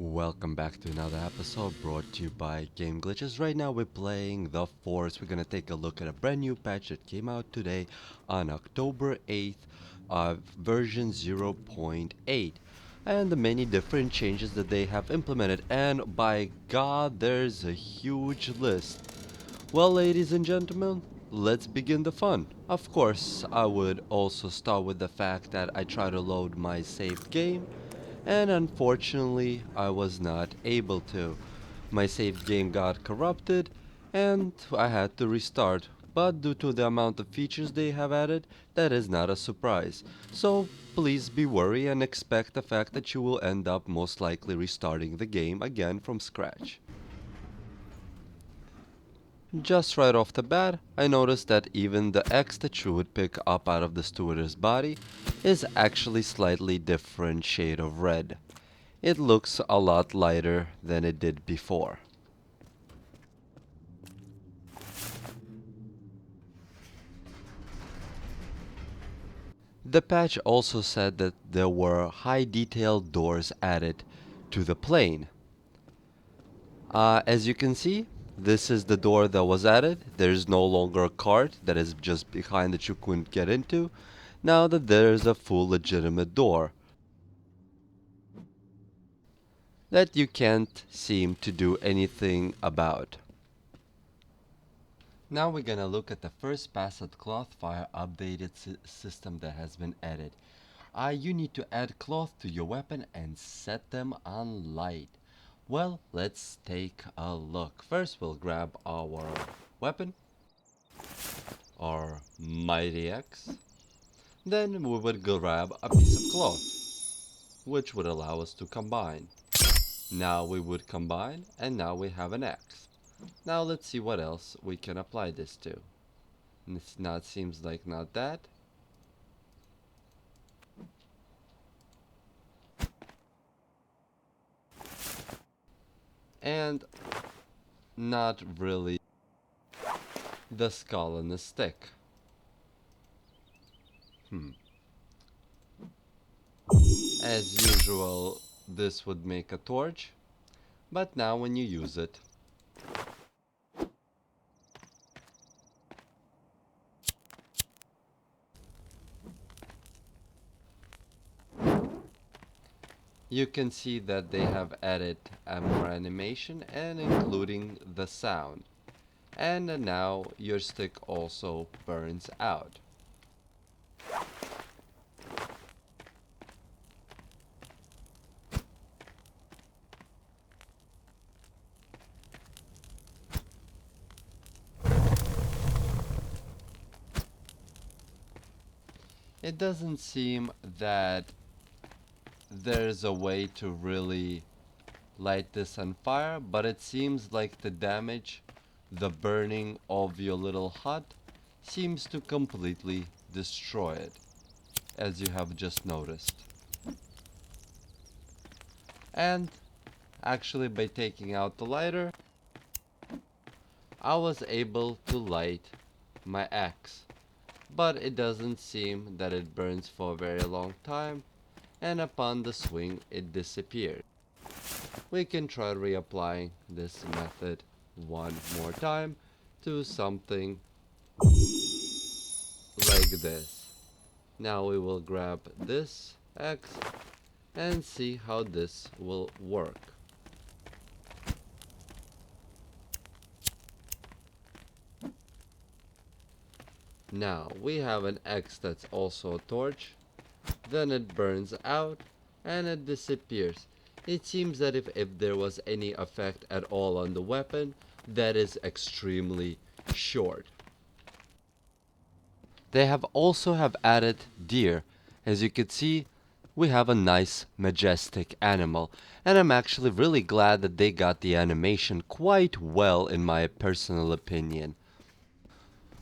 Welcome back to another episode brought to you by gamezglitchz. Right now we're playing The Forest. We're gonna take a look at a brand new patch that came out today on October 8th, version 0.8, and the many different changes that they have implemented. And by God, there's a huge list. Well, ladies and gentlemen, let's begin the fun. Of course, I would also start with the fact that I try to load my saved game, and unfortunately, I was not able to. My saved game got corrupted, and I had to restart. But due to the amount of features they have added, that is not a surprise. So please be wary and expect the fact that you will end up most likely restarting the game again from scratch. Just right off the bat, I noticed that even the X that you would pick up out of the stewardess body is actually slightly different shade of red. It looks a lot lighter than it did before. The patch also said that there were high detail doors added to the plane. As you can see, this is the door that was added. There's no longer a cart that is just behind that you couldn't get into. Now that there's a full legitimate door that you can't seem to do anything about. Now we're gonna look at the first pass at Clothfire updated system that has been added. You need to add cloth to your weapon and set them on light. Well, let's take a look. First we'll grab our weapon, our mighty axe. Then we would grab a piece of cloth, which would allow us to combine. Now we would combine, and now we have an axe. Now let's see what else we can apply this to. It's not, seems like not that. And not really the skull and the stick. As usual, this would make a torch, but now when you use it, you can see that they have added more animation and including the sound. And now your stick also burns out. It doesn't seem that there's a way to really light this on fire, but it seems like the damage, the burning of your little hut seems to completely destroy it, as you have just noticed. And actually, by taking out the lighter, I was able to light my axe, but it doesn't seem that it burns for a very long time, and upon the swing it disappeared. We can try reapplying this method one more time to something like this. Now we will grab this axe and see how this will work. Now we have an axe that's also a torch, then it burns out and it disappears. It seems that if there was any effect at all on the weapon, that is extremely short. They have also added deer. As you can see, we have a nice majestic animal, and I'm actually really glad that they got the animation quite well in my personal opinion.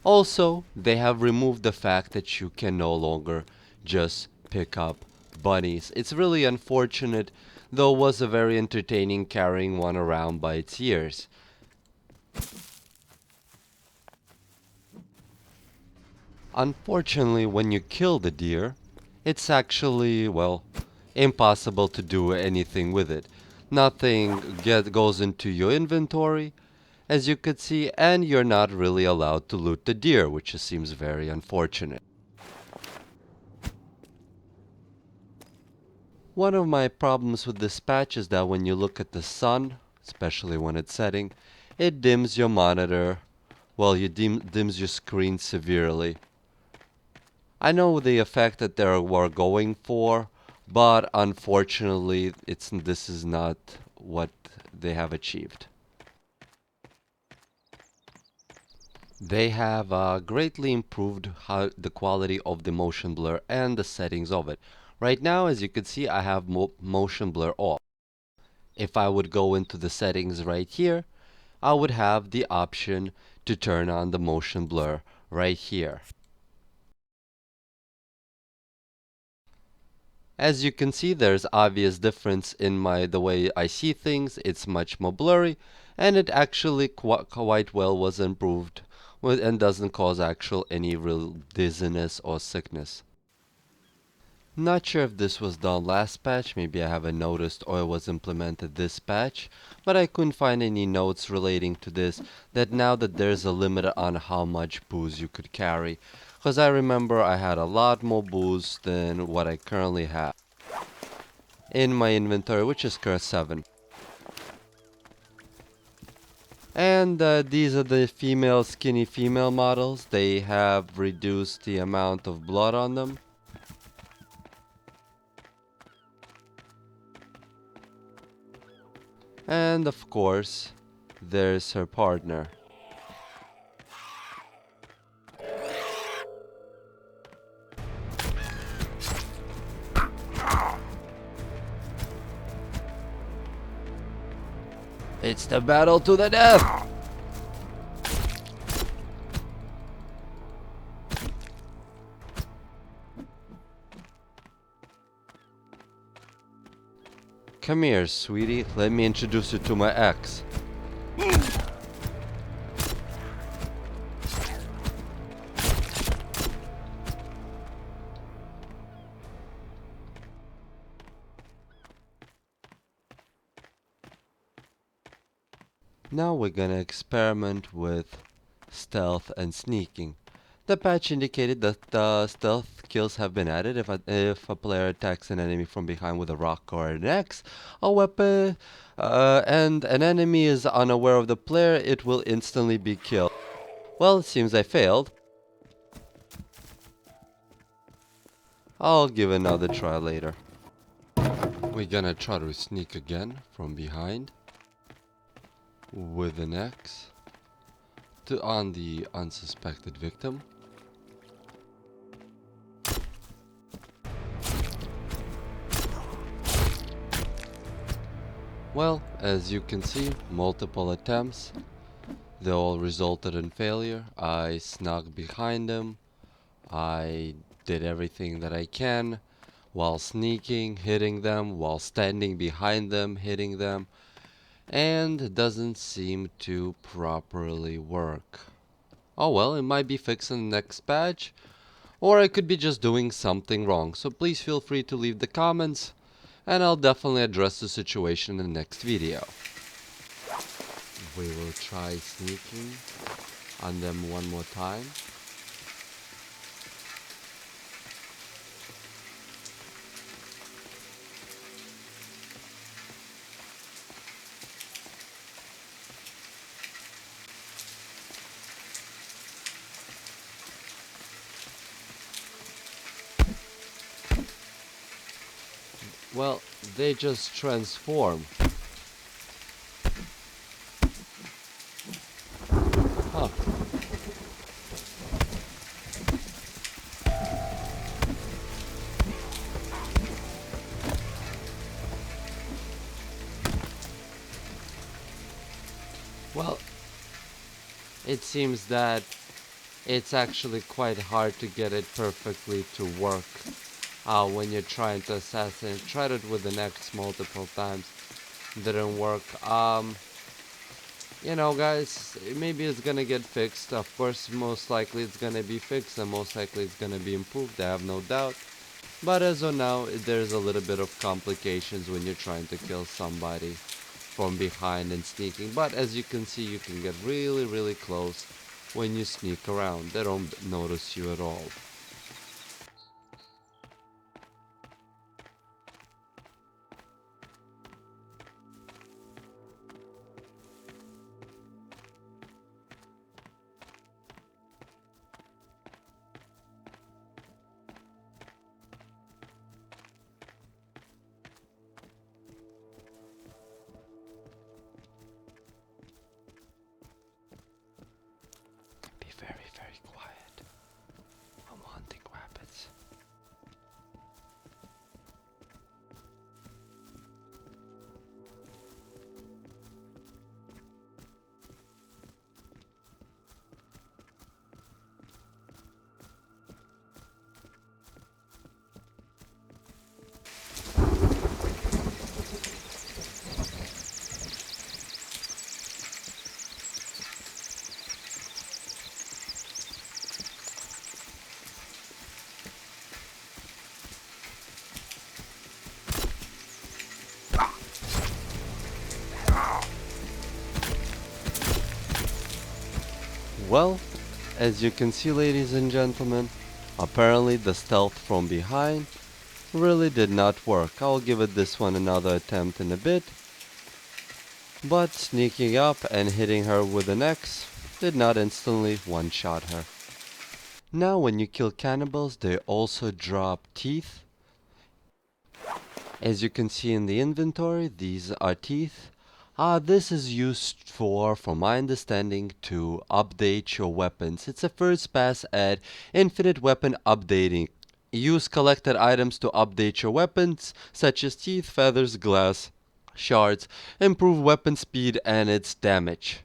Also, they have removed the fact that you can no longer just pick up bunnies. It's really unfortunate, though it was a very entertaining carrying one around by its ears. Unfortunately, when you kill the deer, it's actually, well, impossible to do anything with it. Nothing goes into your inventory, as you could see, and you're not really allowed to loot the deer, which just seems very unfortunate. One of my problems with this patch is that when you look at the sun, especially when it's setting, it dims your monitor. Well, you dims your screen severely. I know the effect that they were going for, but unfortunately, this is not what they have achieved. They have greatly improved the quality of the motion blur and the settings of it. Right now, as you can see, I have motion blur off. If I would go into the settings right here, I would have the option to turn on the motion blur right here. As you can see, there's obvious difference in the way I see things. It's much more blurry, and it actually quite well was improved and doesn't cause any real dizziness or sickness. Not sure if this was done last patch, maybe I haven't noticed, or it was implemented this patch, but I couldn't find any notes relating to this, that now that there's a limit on how much booze you could carry, because I remember I had a lot more booze than what I currently have in my inventory, which is current 7. And these are the skinny female models. They have reduced the amount of blood on them. And of course, there's her partner. It's the battle to the death! Come here, sweetie. Let me introduce you to my ex. Now we're gonna experiment with stealth and sneaking. The patch indicated that stealth kills have been added if a player attacks an enemy from behind with a rock or an axe, a weapon, and an enemy is unaware of the player, it will instantly be killed. Well, it seems I failed. I'll give another try later. We're gonna try to sneak again from behind with an axe on the unsuspected victim. Well, as you can see, multiple attempts. They all resulted in failure. I snuck behind them. I did everything that I can while sneaking, hitting them, while standing behind them, hitting them. And it doesn't seem to properly work. Oh well, it might be fixed in the next patch, or I could be just doing something wrong. So please feel free to leave the comments, and I'll definitely address the situation in the next video. We will try sneaking on them one more time. Well, they just transform. Huh. Well, it seems that it's actually quite hard to get it perfectly to work. When you're trying to assassinate. Tried it with an X multiple times, didn't work. You know, guys, maybe it's gonna get fixed. Of course, most likely it's gonna be fixed, and most likely it's gonna be improved. I have no doubt. But as of now, there's a little bit of complications when you're trying to kill somebody from behind and sneaking. But as you can see, you can get really, really close when you sneak around. They don't notice you at all. Be very, very quiet. I'm hunting rabbits. Well, as you can see, ladies and gentlemen, apparently the stealth from behind really did not work. I'll give it this one another attempt in a bit. But sneaking up and hitting her with an axe did not instantly one-shot her. Now when you kill cannibals, they also drop teeth. As you can see in the inventory, these are teeth. This is used for, from my understanding, to update your weapons. It's a first pass at infinite weapon updating. Use collected items to update your weapons, such as teeth, feathers, glass, shards, improve weapon speed and its damage.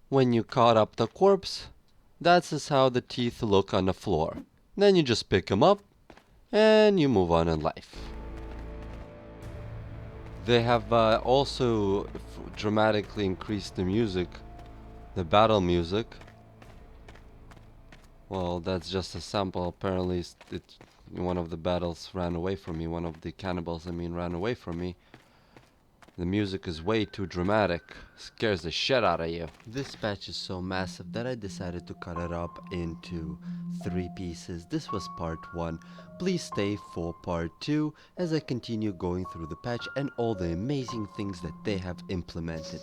When you cut up the corpse, that's how the teeth look on the floor. Then you just pick them up and you move on in life. They have also dramatically increased the music, the battle music. Well, that's just a sample. Apparently, one of the battles ran away from me. One of the cannibals, ran away from me. The music is way too dramatic. Scares the shit out of you. This patch is so massive that I decided to cut it up into 3 pieces. This was part 1. Please stay for part 2 as I continue going through the patch and all the amazing things that they have implemented.